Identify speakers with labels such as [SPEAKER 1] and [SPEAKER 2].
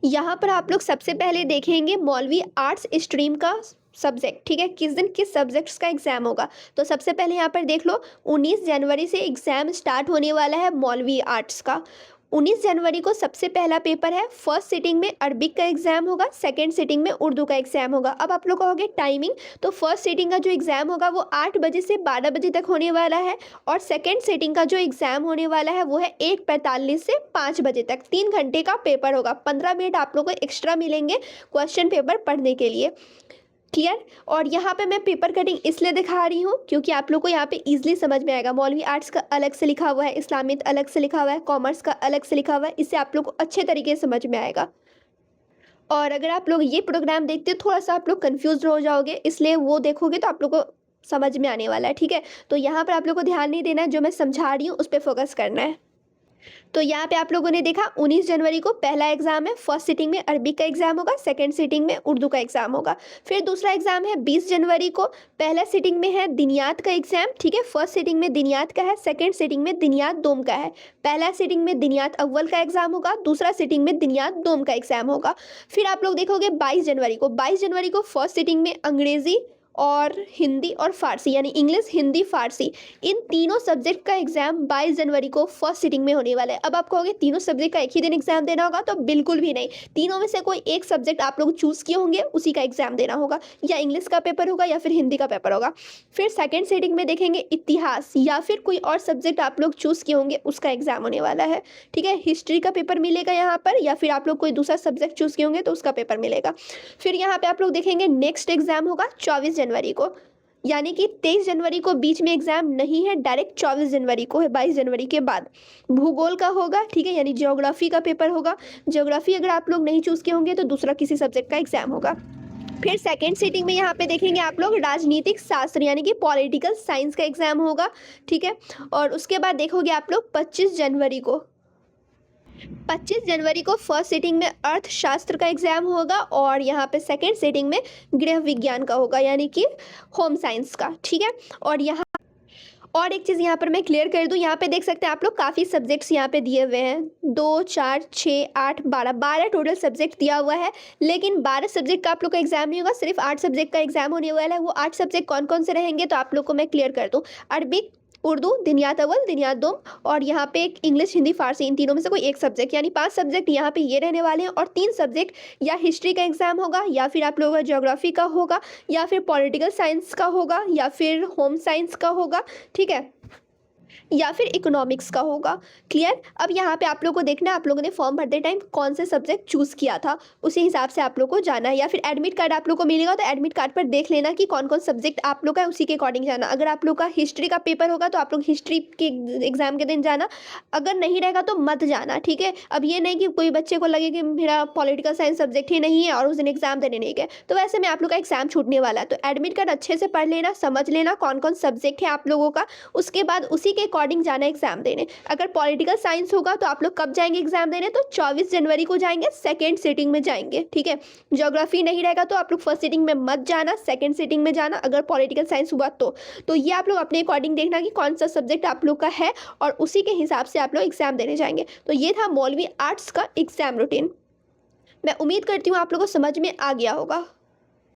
[SPEAKER 1] यहाँ पर आप लोग सबसे पहले देखेंगे मौलवी आर्ट्स स्ट्रीम का सब्जेक्ट, ठीक है, किस दिन किस सब्जेक्ट्स का एग्जाम होगा। तो सबसे पहले यहाँ पर देख लो, 19 जनवरी से एग्जाम स्टार्ट होने वाला है मौलवी आर्ट्स का। 19 जनवरी को सबसे पहला पेपर है। फर्स्ट सिटिंग में अरबिक का एग्जाम होगा, सेकंड सिटिंग में उर्दू का एग्जाम होगा। अब आप लोग कहोगे टाइमिंग, तो फर्स्ट सिटिंग का जो एग्जाम होगा वो 8 बजे से 12 बजे तक होने वाला है, और सेकंड सिटिंग का जो एग्जाम होने वाला है वो है 1:45 से 5 बजे तक। 3 घंटे का पेपर होगा। 15 मिनट आप लोग को एक्स्ट्रा मिलेंगे क्वेश्चन पेपर पढ़ने के लिए। क्लियर। और यहाँ पे मैं पेपर कटिंग इसलिए दिखा रही हूँ क्योंकि आप लोग को यहाँ पे इजीली समझ में आएगा। मौलवी आर्ट्स का अलग से लिखा हुआ है, इस्लामिक अलग से लिखा हुआ है, कॉमर्स का अलग से लिखा हुआ है, इससे आप लोग को अच्छे तरीके से समझ में आएगा। और अगर आप लोग ये प्रोग्राम देखते हो थोड़ा सा आप लोग कन्फ्यूज हो जाओगे, इसलिए वो देखोगे तो आप लोग को समझ में आने वाला है, ठीक है। तो यहाँ पर आप लोग को ध्यान नहीं देना है, जो मैं समझा रही हूँ उस पर फोकस करना है। तो यहाँ पे आप लोगों ने देखा 19 जनवरी को पहला एग्जाम है। फर्स्ट सिटिंग में अरबिक का एग्जाम होगा, सेकंड सिटिंग में उर्दू का एग्जाम होगा। फिर दूसरा एग्जाम है 20 जनवरी को। पहला सिटिंग में है दिनियात का एग्जाम, ठीक है। फर्स्ट सिटिंग में दिनियात का है, सेकंड सिटिंग में दिनियात दोम का है। पहला सिटिंग में दिनियात अव्वल का एग्जाम होगा, दूसरा सिटिंग में दिनियात दोम का एग्जाम होगा। फिर आप लोग देखोगे 22 जनवरी को। 22 जनवरी को फर्स्ट सिटिंग में अंग्रेजी और हिंदी और फारसी, यानी इंग्लिश हिंदी फारसी, इन तीनों सब्जेक्ट का एग्जाम 22 जनवरी को फर्स्ट सिटिंग में होने वाला है। अब आप कहोगे तीनों सब्जेक्ट का एक ही दिन एग्जाम देना होगा, तो बिल्कुल भी नहीं। तीनों में से कोई एक सब्जेक्ट आप लोग चूज किए होंगे, उसी का एग्जाम देना होगा। या इंग्लिश का पेपर होगा या फिर हिंदी का पेपर होगा। फिर सेकेंड सिटिंग में देखेंगे इतिहास या फिर कोई और सब्जेक्ट आप लोग चूज किए होंगे, उसका एग्जाम होने वाला है, ठीक है। हिस्ट्री का पेपर मिलेगा यहाँ पर, या फिर आप लोग कोई दूसरा सब्जेक्ट चूज किए होंगे तो उसका पेपर मिलेगा। फिर यहाँ पे आप लोग देखेंगे नेक्स्ट एग्जाम होगा 24 जनवरी को, यानी कि 23 जनवरी को बीच में एग्जाम नहीं है, डायरेक्ट 24 जनवरी को है। 22 जनवरी के बाद भूगोल का होगा, ठीक है, यानी ज्योग्राफी का पेपर होगा। ज्योग्राफी अगर आप लोग नहीं चूज किए होंगे तो दूसरा किसी सब्जेक्ट का एग्जाम होगा। फिर सेकेंड सीटिंग में यहाँ पे देखेंगे आप लोग राजनीतिक शास्त्र यानी कि पॉलिटिकल साइंस का एग्जाम होगा, ठीक है। और उसके बाद देखोगे आप लोग 25 जनवरी को। 25 जनवरी को फर्स्ट सिटिंग में अर्थशास्त्र का एग्जाम होगा, और यहाँ पे सेकेंड सिटिंग में गृह विज्ञान का होगा, यानी कि होम साइंस का, ठीक है। और यहाँ और एक चीज़ यहाँ पर मैं क्लियर कर दूँ, यहाँ पे देख सकते हैं आप लोग काफ़ी सब्जेक्ट्स यहाँ पे दिए हुए हैं। 2, 4, 6, 8, 12 टोटल सब्जेक्ट दिया हुआ है, लेकिन 12 सब्जेक्ट का आप लोग का एग्जाम नहीं होगा, सिर्फ 8 सब्जेक्ट का एग्जाम होने वाला है। वो 8 सब्जेक्ट कौन कौन से रहेंगे तो आप लोग को मैं क्लियर कर दूँ। अरबिक, उर्दू, दिनियात अव्वल, दिनियात दोम, और यहाँ पे एक इंग्लिश हिंदी फारसी, इन तीनों में से कोई एक सब्जेक्ट, यानी 5 सब्जेक्ट यहाँ पे ये रहने वाले हैं। और 3 सब्जेक्ट या हिस्ट्री का एग्जाम होगा, या फिर आप लोगों का ज्योग्राफी का होगा, या फिर पॉलिटिकल साइंस का होगा, या फिर होम साइंस का होगा, ठीक है, या फिर इकोनॉमिक्स का होगा। क्लियर। अब यहाँ पे आप लोग को देखना है आप लोगों ने फॉर्म भरते टाइम कौन से सब्जेक्ट चूज़ किया था, उसी हिसाब से आप लोग को जाना है। या फिर एडमिट कार्ड आप लोग को मिलेगा तो एडमिट कार्ड पर देख लेना कि कौन कौन सब्जेक्ट आप लोग का है, उसी के अकॉर्डिंग जाना। अगर आप लोग का हिस्ट्री का पेपर होगा तो आप लोग हिस्ट्री के एग्जाम के दिन जाना, अगर नहीं रहेगा तो मत जाना, ठीक है। अब ये नहीं कि कोई बच्चे को लगे कि मेरा पॉलिटिकल साइंस सब्जेक्ट ही नहीं है और उस दिन एग्जाम देने नहीं गए, तो वैसे में आप लोग का एग्जाम छूटने वाला है। तो एडमिट कार्ड अच्छे से पढ़ लेना, समझ लेना कौन कौन सब्जेक्ट है आप लोगों का, उसके बाद उसी के अकॉर्डिंग जाना एग्जाम देने। अगर पॉलिटिकल साइंस होगा तो आप लोग कब जाएंगे एग्जाम देने, तो 24 जनवरी को जाएंगे, सेकेंड सिटिंग में जाएंगे, ठीक है। ज्योग्राफी नहीं रहेगा तो आप लोग फर्स्ट सिटिंग में मत जाना, सेकेंड सिटिंग में जाना। अगर पॉलिटिकल साइंस हुआ तो ये आप लोग अपने अकॉर्डिंग देखना कि कौन सा सब्जेक्ट आप लोग का है, और उसी के हिसाब से आप लोग एग्जाम देने जाएंगे। तो ये था मौलवी आर्ट्स का एग्जाम रूटीन। मैं उम्मीद करती हूँ आप लोगों को समझ में आ गया होगा।